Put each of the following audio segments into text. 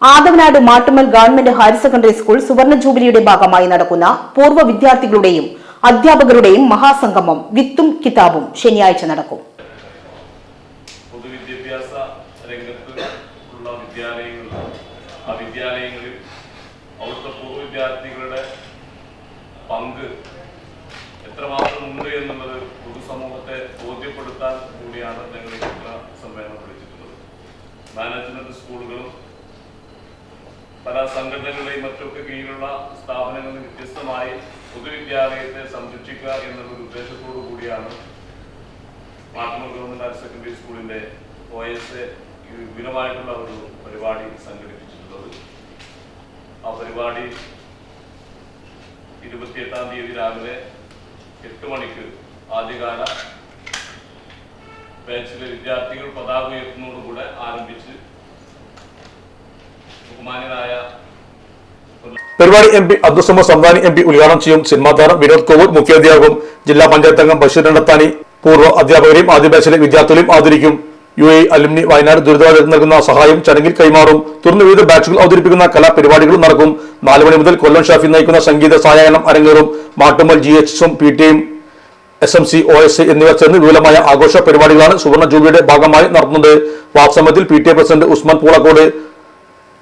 Athavanad Mattummal government higher secondary school സുവർണ ജൂബിലിയുടെ ഭാഗമായി നടക്കുന്ന പൂർവ്വ വിദ്യാർത്ഥികളുടെയും അധ്യാപകരുടെയും മഹാസംഗമം വിത്തും കിതാബും ശനിയാഴ്ച നടക്കും. പൊതുവിദ്യാഭ്യാസ രംഗത്ത് ഉള്ള വിദ്യാലയങ്ങളിൽ അവിടുത്തെ പൂർവ്വ വിദ്യാർത്ഥികളുടെ പങ്ക് എത്രമാത്രം ഉണ്ട് എന്നുള്ളത് പൊതുസമൂഹത്തെ ബോധ്യപ്പെടുത്താൻ കൂടിയാണ് ഞങ്ങൾ ഇത്ര സമ്മേളനം വിളിച്ചിട്ടുള്ളത്. മാനേജ്മെന്റ് സ്കൂളുകളും പല സംഘടനകളുടെയും മറ്റൊക്കെ കീഴിലുള്ള സ്ഥാപനങ്ങളിൽ വ്യത്യസ്തമായി പൊതുവിദ്യാലയത്തെ സംരക്ഷിക്കുക എന്നുള്ള ഉദ്ദേശത്തോടു കൂടിയാണ് മാട്ടുമ്മൽ ഗവൺമെന്റ് ഹയർ സെക്കൻഡറി സ്കൂളിന്റെ OSA വിപുലമായിട്ടുള്ള ഒരു പരിപാടി സംഘടിപ്പിച്ചിട്ടുള്ളത്. ആ പരിപാടി 28-ാം തീയതി രാവിലെ 8 മണിക്ക് ആദ്യകാല ബാച്ചിലെ വിദ്യാർത്ഥികൾ പതാക ഉയർത്തുന്നതോടുകൂടെ ആരംഭിച്ച് ബഹുമാന്യനായ പരിപാടി MP അബ്ദുസമദ് സംദാനി MP ഉദ്ഘാടനം ചെയ്യും. സിനിമാ താരം വിനോദ് കോവൂർ മുഖ്യാതിഥിയാകും. ജില്ലാ പഞ്ചായത്ത് അംഗം ബഷീർ രണ്ടത്താനി പൂർവ്വ അധ്യാപകരെയും ആദ്യ ബാച്ചിലെ വിദ്യാർത്ഥികളെയും ആദരിക്കും. UAE അലുമിനി വയനാട് ദുരിതാശ്വാസത്തിന് നൽകുന്ന സഹായം ചടങ്ങിൽ കൈമാറും. തുടർന്ന് വിവിധ ബാച്ചുകൾ അവതരിപ്പിക്കുന്ന കലാപരിപാടികളും നടക്കും. 4 മണി മുതൽ കൊല്ലം ഷാഫി നയിക്കുന്ന സംഗീത സായാഹ്നം അരങ്ങേറും. മാട്ടുമ്മൽ GHSഉം PTAയും SMC OSA എന്നിവർ ചേർന്ന് വിപുലമായ ആഘോഷ പരിപാടികളാണ് സുവർണ ജൂബിലിയുടെ ഭാഗമായി നടത്തുന്നത്. വാക്സമയത്തിൽ PTA president Usman Poolakkode,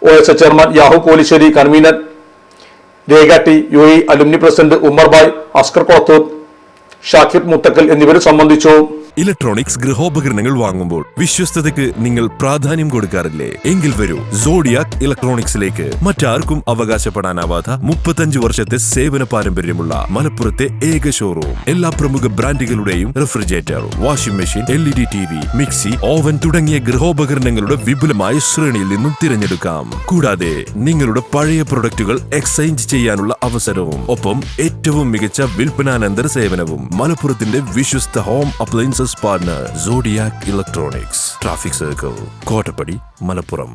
OSA chairman Yahu Kolissery, convener Rekhatti, UAE alumni president Ummer Bhai, Askar Kolathur, Shakir Muthakkal എന്നിവർ സംബന്ധിച്ചു. ഇലക്ട്രോണിക്സ് ഗൃഹോപകരണങ്ങൾ വാങ്ങുമ്പോൾ വിശ്വസ്തതയ്ക്ക് നിങ്ങൾ പ്രാധാന്യം കൊടുക്കാറില്ലേ? എങ്കിൽ വരൂ സോഡിയാക് ഇലക്ട്രോണിക്സിലേക്ക്. മറ്റാർക്കും അവകാശപ്പെടാനാവാത്ത 35 വർഷത്തെ സേവന പാരമ്പര്യമുള്ള മലപ്പുറത്തെ ഏക ഷോറൂം. എല്ലാ പ്രമുഖ ബ്രാൻഡുകളുടെയും refrigerator, washing machine, LED TV, mixie, oven തുടങ്ങിയ ഗൃഹോപകരണങ്ങളുടെ വിപുലമായ ശ്രേണിയിൽ നിന്നും തിരഞ്ഞെടുക്കാം. കൂടാതെ നിങ്ങളുടെ പഴയ പ്രൊഡക്റ്റുകൾ എക്സ്ചേഞ്ച് ചെയ്യാനുള്ള അവസരവും ഒപ്പം ഏറ്റവും മികച്ച വിൽപ്പനാനന്തര സേവനവും. മലപ്പുറത്തിന്റെ വിശ്വസ്ത home appliances partner Zodiac electronics, traffic circle, Kottappadi, Malappuram.